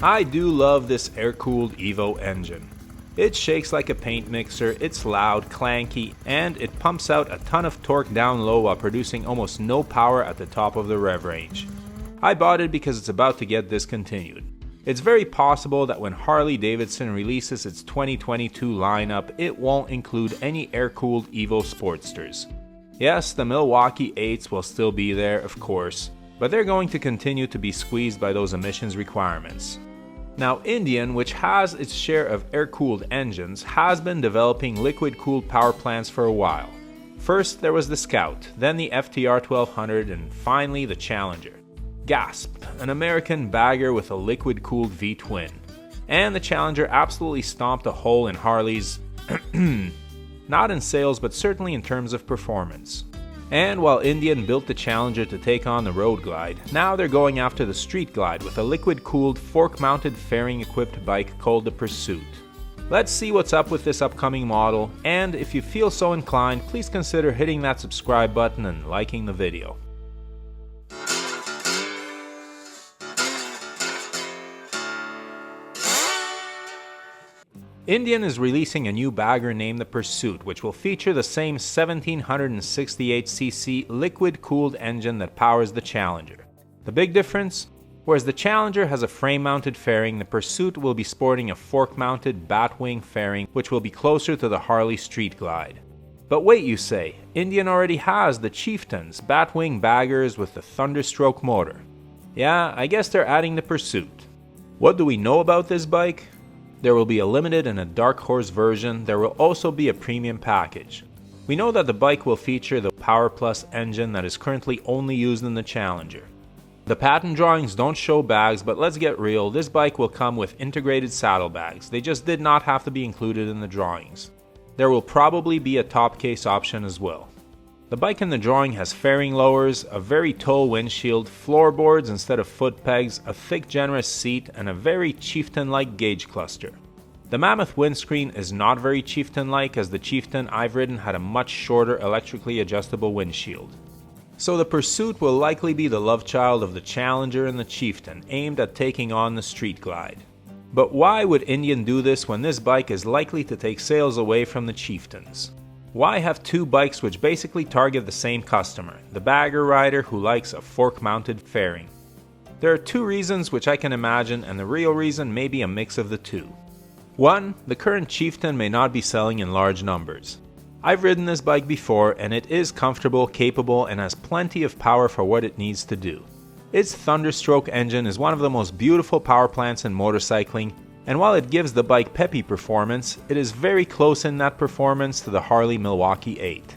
I do love this air-cooled Evo engine. It shakes like a paint mixer, it's loud, clanky, and it pumps out a ton of torque down low while producing almost no power at the top of the rev range. I bought it because it's about to get discontinued. It's very possible that when Harley-Davidson releases its 2022 lineup, it won't include any air-cooled Evo Sportsters. Yes, the Milwaukee 8s will still be there, of course, but they're going to continue to be squeezed by those emissions requirements. Now, Indian, which has its share of air-cooled engines, has been developing liquid-cooled power plants for a while. First, there was the Scout, then the FTR 1200, and finally the Challenger. Gasp, an American bagger with a liquid-cooled V-twin. And the Challenger absolutely stomped a hole in Harley's not in sales, but certainly in terms of performance. And while Indian built the Challenger to take on the Road Glide, now they're going after the Street Glide with a liquid-cooled, fork-mounted fairing-equipped bike called the Pursuit. Let's see what's up with this upcoming model, and if you feel so inclined, please consider hitting that subscribe button and liking the video. Indian is releasing a new bagger named the Pursuit, which will feature the same 1768cc liquid-cooled engine that powers the Challenger. The big difference? Whereas the Challenger has a frame-mounted fairing, the Pursuit will be sporting a fork-mounted Batwing fairing, which will be closer to the Harley Street Glide. But wait, you say, Indian already has the Chieftains, Batwing baggers with the Thunderstroke motor. Yeah, I guess they're adding the Pursuit. What do we know about this bike? There will be a limited and a dark horse version. There will also be a premium package. We know that the bike will feature the Power Plus engine that is currently only used in the Challenger. The patent drawings don't show bags, but let's get real, this bike will come with integrated saddlebags. They just did not have to be included in the drawings. There will probably be a top case option as well. The bike in the drawing has fairing lowers, a very tall windshield, floorboards instead of foot pegs, a thick generous seat, and a very Chieftain-like gauge cluster. The Mammoth windscreen is not very Chieftain-like, as the Chieftain I've ridden had a much shorter electrically adjustable windshield. So the Pursuit will likely be the love child of the Challenger and the Chieftain, aimed at taking on the Street Glide. But why would Indian do this when this bike is likely to take sales away from the Chieftains? Why have two bikes which basically target the same customer, the bagger rider who likes a fork-mounted fairing? There are two reasons which I can imagine, and the real reason may be a mix of the two. One, the current Chieftain may not be selling in large numbers. I've ridden this bike before, and it is comfortable, capable, and has plenty of power for what it needs to do. Its Thunderstroke engine is one of the most beautiful power plants in motorcycling, and while it gives the bike peppy performance, it is very close in that performance to the Harley Milwaukee 8.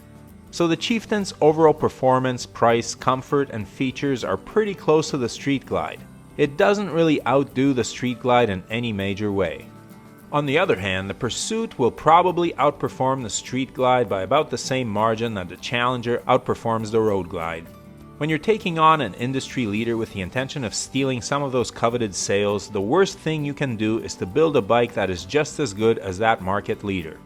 So the Chieftain's overall performance, price, comfort, and features are pretty close to the Street Glide. It doesn't really outdo the Street Glide in any major way. On the other hand, the Pursuit will probably outperform the Street Glide by about the same margin that the Challenger outperforms the Road Glide. When you're taking on an industry leader with the intention of stealing some of those coveted sales, the worst thing you can do is to build a bike that is just as good as that market leader.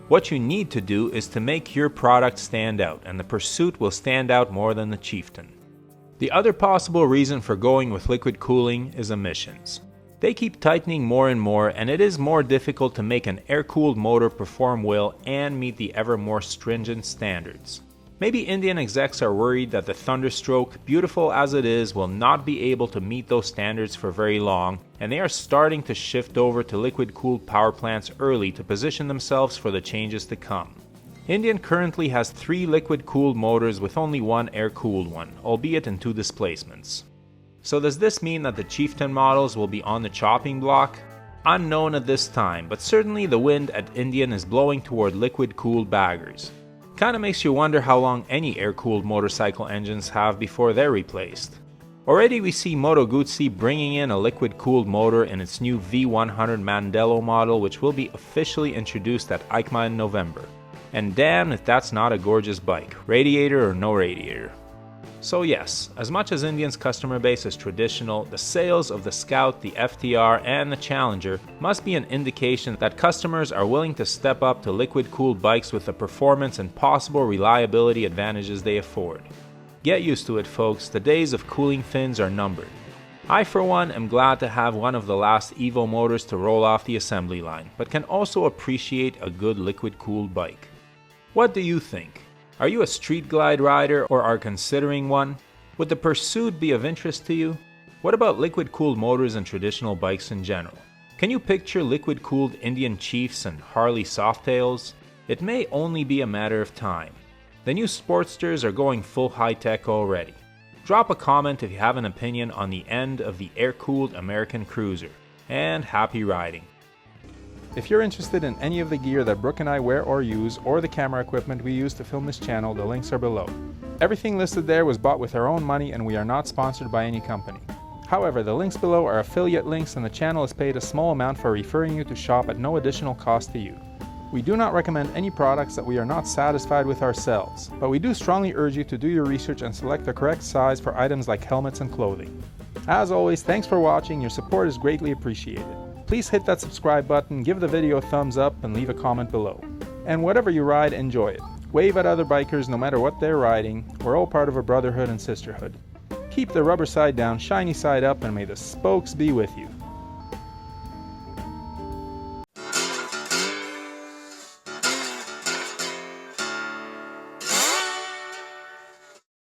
What you need to do is to make your product stand out, and the Pursuit will stand out more than the Chieftain. The other possible reason for going with liquid cooling is emissions. They keep tightening more and more, and it is more difficult to make an air-cooled motor perform well and meet the ever more stringent standards. Maybe Indian execs are worried that the Thunderstroke, beautiful as it is, will not be able to meet those standards for very long, and they are starting to shift over to liquid-cooled power plants early to position themselves for the changes to come. Indian currently has 3 liquid-cooled motors with only one air-cooled one, albeit in 2 displacements. So does this mean that the Chieftain models will be on the chopping block? Unknown at this time, but certainly the wind at Indian is blowing toward liquid-cooled baggers. Kinda makes you wonder how long any air-cooled motorcycle engines have before they're replaced. Already we see Moto Guzzi bringing in a liquid-cooled motor in its new V100 Mandello model, which will be officially introduced at EICMA in November. And damn if that's not a gorgeous bike, radiator or no radiator. So yes, as much as Indian's customer base is traditional, the sales of the Scout, the FTR, and the Challenger must be an indication that customers are willing to step up to liquid-cooled bikes with the performance and possible reliability advantages they afford. Get used to it, folks, the days of cooling fins are numbered. I for one am glad to have one of the last Evo motors to roll off the assembly line, but can also appreciate a good liquid-cooled bike. What do you think? Are you a street glide rider or are considering one? Would the Pursuit be of interest to you? What about liquid-cooled motors and traditional bikes in general? Can you picture liquid-cooled Indian Chiefs and Harley Softails? It may only be a matter of time. The new Sportsters are going full high-tech already. Drop a comment if you have an opinion on the end of the air-cooled American Cruiser. And happy riding! If you're interested in any of the gear that Brooke and I wear or use, or the camera equipment we use to film this channel, the links are below. Everything listed there was bought with our own money and we are not sponsored by any company. However, the links below are affiliate links and the channel is paid a small amount for referring you to shop at no additional cost to you. We do not recommend any products that we are not satisfied with ourselves, but we do strongly urge you to do your research and select the correct size for items like helmets and clothing. As always, thanks for watching, your support is greatly appreciated. Please hit that subscribe button, give the video a thumbs up, and leave a comment below. And whatever you ride, enjoy it. Wave at other bikers no matter what they're riding, we're all part of a brotherhood and sisterhood. Keep the rubber side down, shiny side up, and may the spokes be with you.